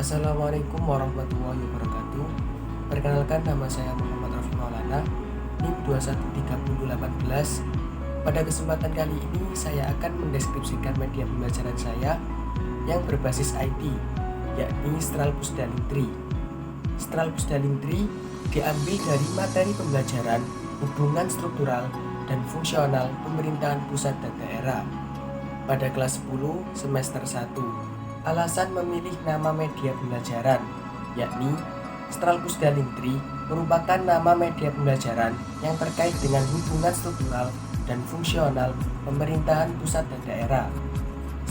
Assalamualaikum warahmatullahi wabarakatuh. Perkenalkan, nama saya Muhammad Rafi Maulana, NIM 213018. Pada kesempatan kali ini saya akan mendeskripsikan media pembelajaran saya yang berbasis IT, yakni Stral Pusdaling 3. Stral Pusdaling 3 diambil dari materi pembelajaran hubungan struktural dan fungsional pemerintahan pusat dan daerah pada kelas 10 semester 1. Alasan memilih nama media pembelajaran, yakni Stral Pusdaling 3 merupakan nama media pembelajaran yang terkait dengan hubungan struktural dan fungsional pemerintahan pusat dan daerah.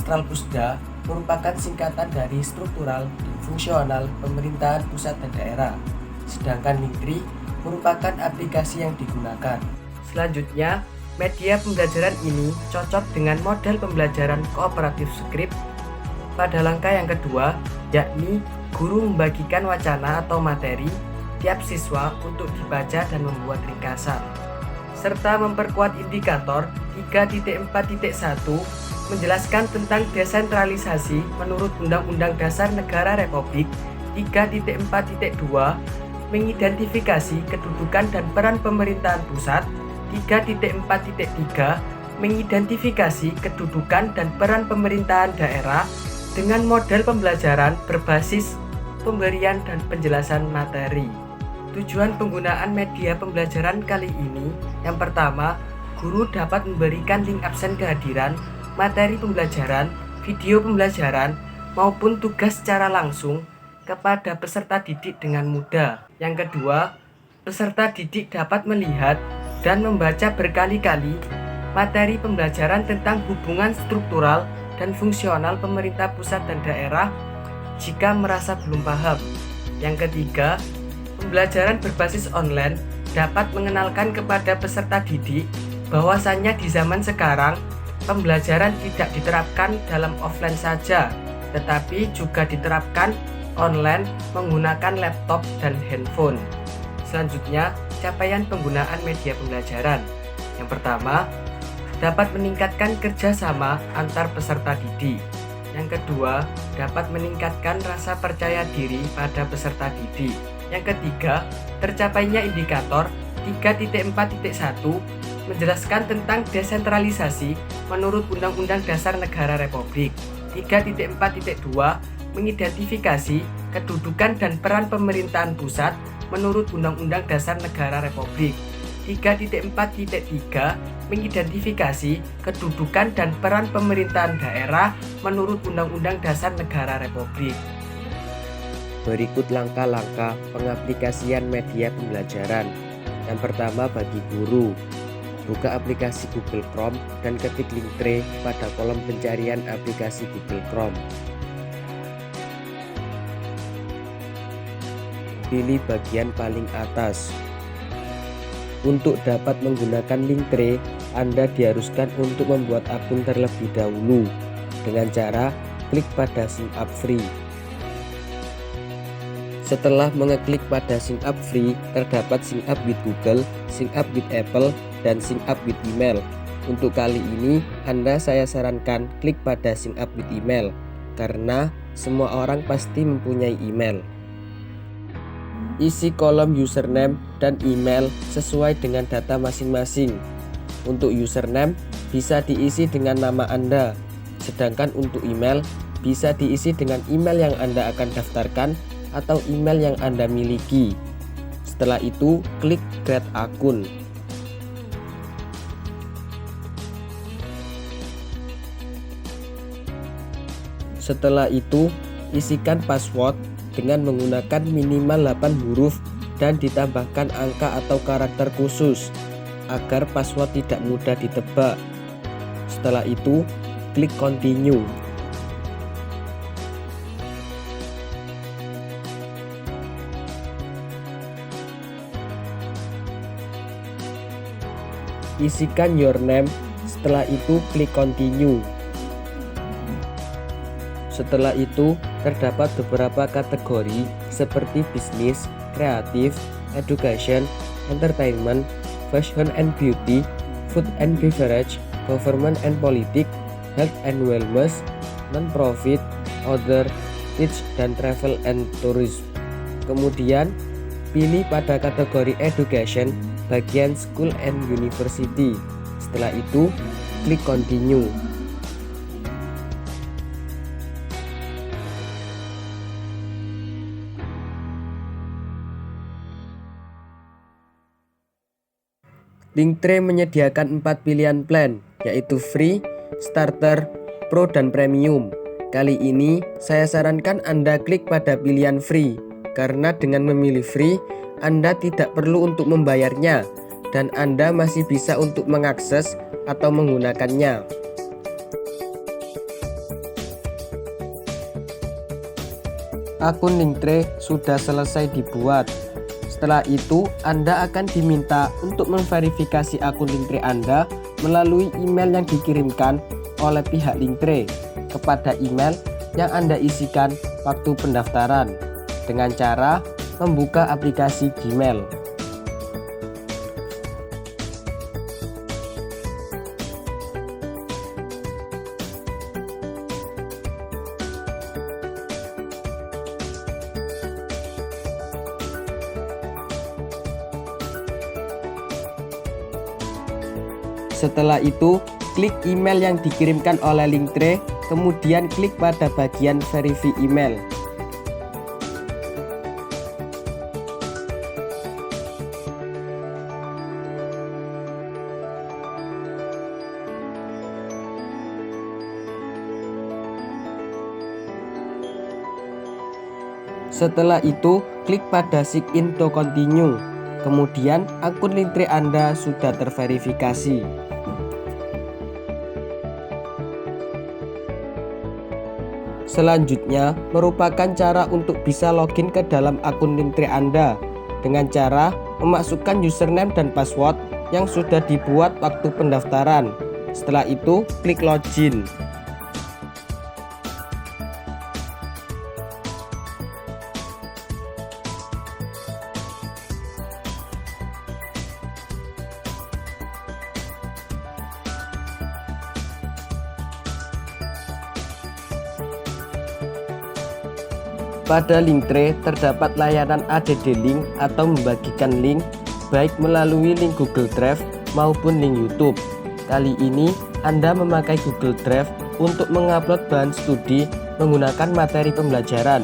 Stral Pusda merupakan singkatan dari struktural dan fungsional pemerintahan pusat dan daerah, sedangkan Link3 merupakan aplikasi yang digunakan. Selanjutnya, media pembelajaran ini cocok dengan model pembelajaran kooperatif script pada langkah yang kedua, yakni guru membagikan wacana atau materi tiap siswa untuk dibaca dan membuat ringkasan, serta memperkuat indikator 3.4.1 menjelaskan tentang desentralisasi menurut Undang-Undang Dasar Negara Republik. 3.4.2 mengidentifikasi kedudukan dan peran pemerintahan pusat. 3.4.3 mengidentifikasi kedudukan dan peran pemerintahan daerah dengan model pembelajaran berbasis pemberian dan penjelasan materi. Tujuan penggunaan media pembelajaran kali ini, yang pertama, guru dapat memberikan link absen kehadiran, materi pembelajaran, video pembelajaran, maupun tugas secara langsung kepada peserta didik dengan mudah. Yang kedua, peserta didik dapat melihat dan membaca berkali-kali materi pembelajaran tentang hubungan struktural dan fungsional pemerintah pusat dan daerah jika merasa belum paham. Yang ketiga, pembelajaran berbasis online dapat mengenalkan kepada peserta didik bahwasannya di zaman sekarang pembelajaran tidak diterapkan dalam offline saja, tetapi juga diterapkan online menggunakan laptop dan handphone. Selanjutnya, capaian penggunaan media pembelajaran. Yang pertama, dapat meningkatkan kerjasama antar peserta didik. Yang kedua, dapat meningkatkan rasa percaya diri pada peserta didik. Yang ketiga, tercapainya indikator 3.4.1 menjelaskan tentang desentralisasi menurut Undang-Undang Dasar Negara Republik. 3.4.2 mengidentifikasi kedudukan dan peran pemerintahan pusat menurut Undang-Undang Dasar Negara Republik. 3.4.3 mengidentifikasi kedudukan dan peran pemerintahan daerah menurut Undang-Undang Dasar Negara Republik. Berikut langkah-langkah pengaplikasian media pembelajaran. Yang pertama, bagi guru, buka aplikasi Google Chrome dan ketik link 3 pada kolom pencarian aplikasi Google Chrome. Pilih bagian paling atas. Untuk dapat menggunakan link 3, Anda diharuskan untuk membuat akun terlebih dahulu dengan cara klik pada sign up free. Setelah mengeklik pada sign up free, terdapat sign up with Google, sign up with Apple, dan sign up with email. Untuk kali ini, saya sarankan klik pada sign up with email karena semua orang pasti mempunyai email. Isi kolom username dan email sesuai dengan data masing-masing. Untuk username bisa diisi dengan nama Anda, sedangkan untuk email bisa diisi dengan email yang Anda akan daftarkan atau email yang Anda miliki. Setelah itu, klik create akun. Setelah itu, isikan password dengan menggunakan minimal 8 huruf dan ditambahkan angka atau karakter khusus agar password tidak mudah ditebak. Setelah itu, klik continue. Isikan your name, setelah itu klik continue. Setelah itu, terdapat beberapa kategori seperti bisnis, kreatif, education, entertainment, fashion and beauty, food and beverage, government and politics, health and wellness, non-profit, other, Teach dan Travel and Tourism. Kemudian pilih pada kategori Education bagian School and University. Setelah itu klik Continue. Linktree menyediakan 4 pilihan plan, yaitu Free, Starter, Pro, dan Premium. Kali ini saya sarankan Anda klik pada pilihan Free, karena dengan memilih Free, Anda tidak perlu untuk membayarnya, dan Anda masih bisa untuk mengakses atau menggunakannya. Akun Linktree sudah selesai dibuat. Setelah itu, Anda akan diminta untuk memverifikasi akun Linktree Anda melalui email yang dikirimkan oleh pihak Linktree kepada email yang Anda isikan waktu pendaftaran dengan cara membuka aplikasi Gmail. Setelah itu, klik email yang dikirimkan oleh Linktree, kemudian klik pada bagian Verify email. Setelah itu, klik pada Sign in to continue. Kemudian, akun Linktree Anda sudah terverifikasi. Selanjutnya, merupakan cara untuk bisa login ke dalam akun Linktree Anda dengan cara memasukkan username dan password yang sudah dibuat waktu pendaftaran. Setelah itu, klik login. Pada Linktree terdapat layanan ADD Link atau membagikan link baik melalui link Google Drive maupun link YouTube. Kali ini Anda memakai Google Drive untuk mengupload bahan studi menggunakan materi pembelajaran.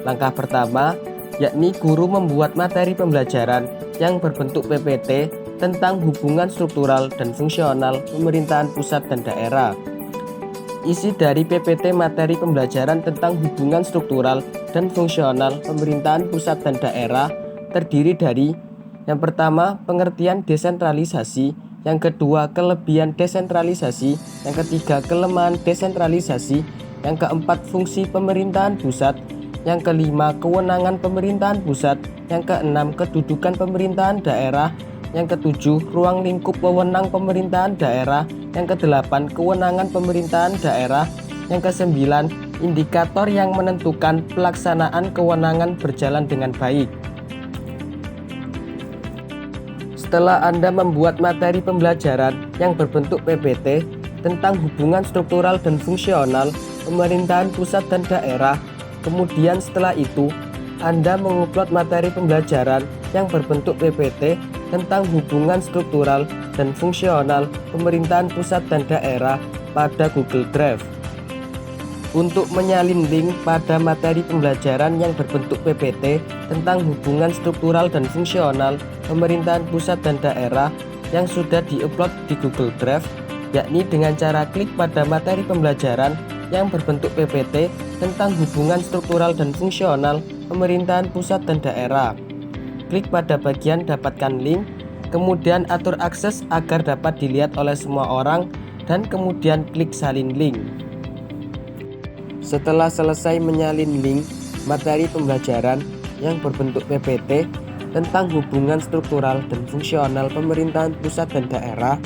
Langkah pertama yakni guru membuat materi pembelajaran yang berbentuk PPT tentang hubungan struktural dan fungsional pemerintahan pusat dan daerah. Isi dari PPT materi pembelajaran tentang hubungan struktural dan fungsional pemerintahan pusat dan daerah terdiri dari yang pertama, pengertian desentralisasi, yang kedua, kelebihan desentralisasi, yang ketiga, kelemahan desentralisasi, yang keempat, fungsi pemerintahan pusat, yang kelima, kewenangan pemerintahan pusat, yang keenam, kedudukan pemerintahan daerah, yang ketujuh, ruang lingkup wewenang pemerintahan daerah, yang kedelapan, kewenangan pemerintahan daerah, yang kesembilan, indikator yang menentukan pelaksanaan kewenangan berjalan dengan baik. Setelah Anda membuat materi pembelajaran yang berbentuk PPT tentang hubungan struktural dan fungsional pemerintahan pusat dan daerah, kemudian setelah itu Anda mengupload materi pembelajaran yang berbentuk PPT tentang hubungan struktural dan fungsional pemerintahan pusat dan daerah pada Google Drive. Untuk menyalin link pada materi pembelajaran yang berbentuk PPT tentang hubungan struktural dan fungsional pemerintahan pusat dan daerah yang sudah diupload di Google Drive, yakni dengan cara klik pada materi pembelajaran yang berbentuk PPT tentang hubungan struktural dan fungsional pemerintahan pusat dan daerah. Klik pada bagian dapatkan link, kemudian atur akses agar dapat dilihat oleh semua orang, dan kemudian klik salin link. Setelah selesai menyalin link materi pembelajaran yang berbentuk PPT tentang hubungan struktural dan fungsional pemerintahan pusat dan daerah,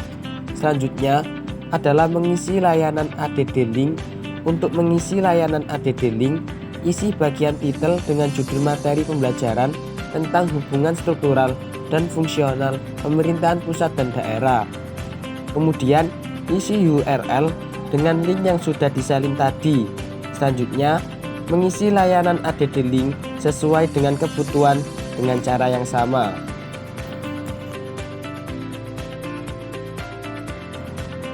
selanjutnya adalah mengisi layanan ADD Link. Untuk mengisi layanan ADD Link, isi bagian titel dengan judul materi pembelajaran tentang hubungan struktural dan fungsional pemerintahan pusat dan daerah. Kemudian isi URL dengan link yang sudah disalin tadi. Selanjutnya, mengisi layanan ADD Link sesuai dengan kebutuhan dengan cara yang sama.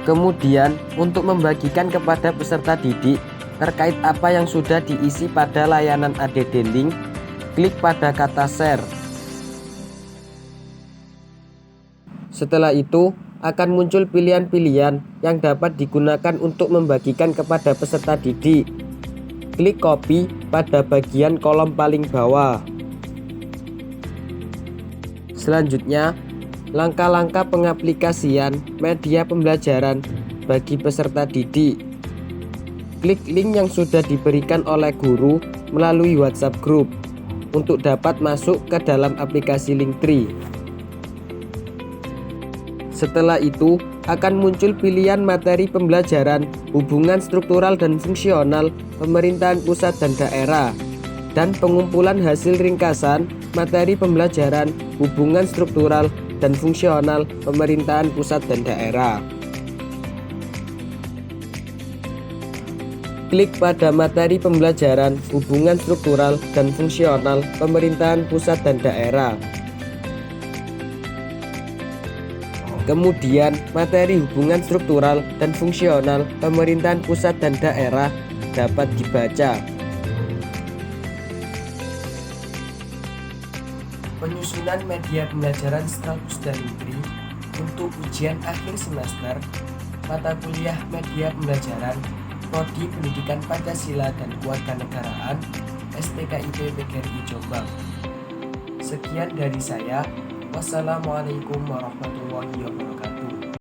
Kemudian, untuk membagikan kepada peserta didik terkait apa yang sudah diisi pada layanan ADD Link, klik pada kata share. Setelah itu, akan muncul pilihan-pilihan yang dapat digunakan untuk membagikan kepada peserta didik. Klik copy pada bagian kolom paling bawah. Selanjutnya, langkah-langkah pengaplikasian media pembelajaran bagi peserta didik. Klik link yang sudah diberikan oleh guru melalui WhatsApp Group untuk dapat masuk ke dalam aplikasi Linktree. Setelah itu, akan muncul pilihan materi pembelajaran, hubungan struktural dan fungsional pemerintahan pusat dan daerah, dan pengumpulan hasil ringkasan materi pembelajaran, hubungan struktural dan fungsional pemerintahan pusat dan daerah. Klik pada materi pembelajaran, hubungan struktural dan fungsional pemerintahan pusat dan daerah. Kemudian, materi hubungan struktural dan fungsional pemerintahan pusat dan daerah dapat dibaca. Penyusunan media pembelajaran Scalpus dan Linktree untuk ujian akhir semester mata kuliah media pembelajaran Prodi Pendidikan Pancasila dan Kewarganegaraan STKIP PGRI Jombang. Sekian dari saya. Wassalamualaikum warahmatullahi wabarakatuh.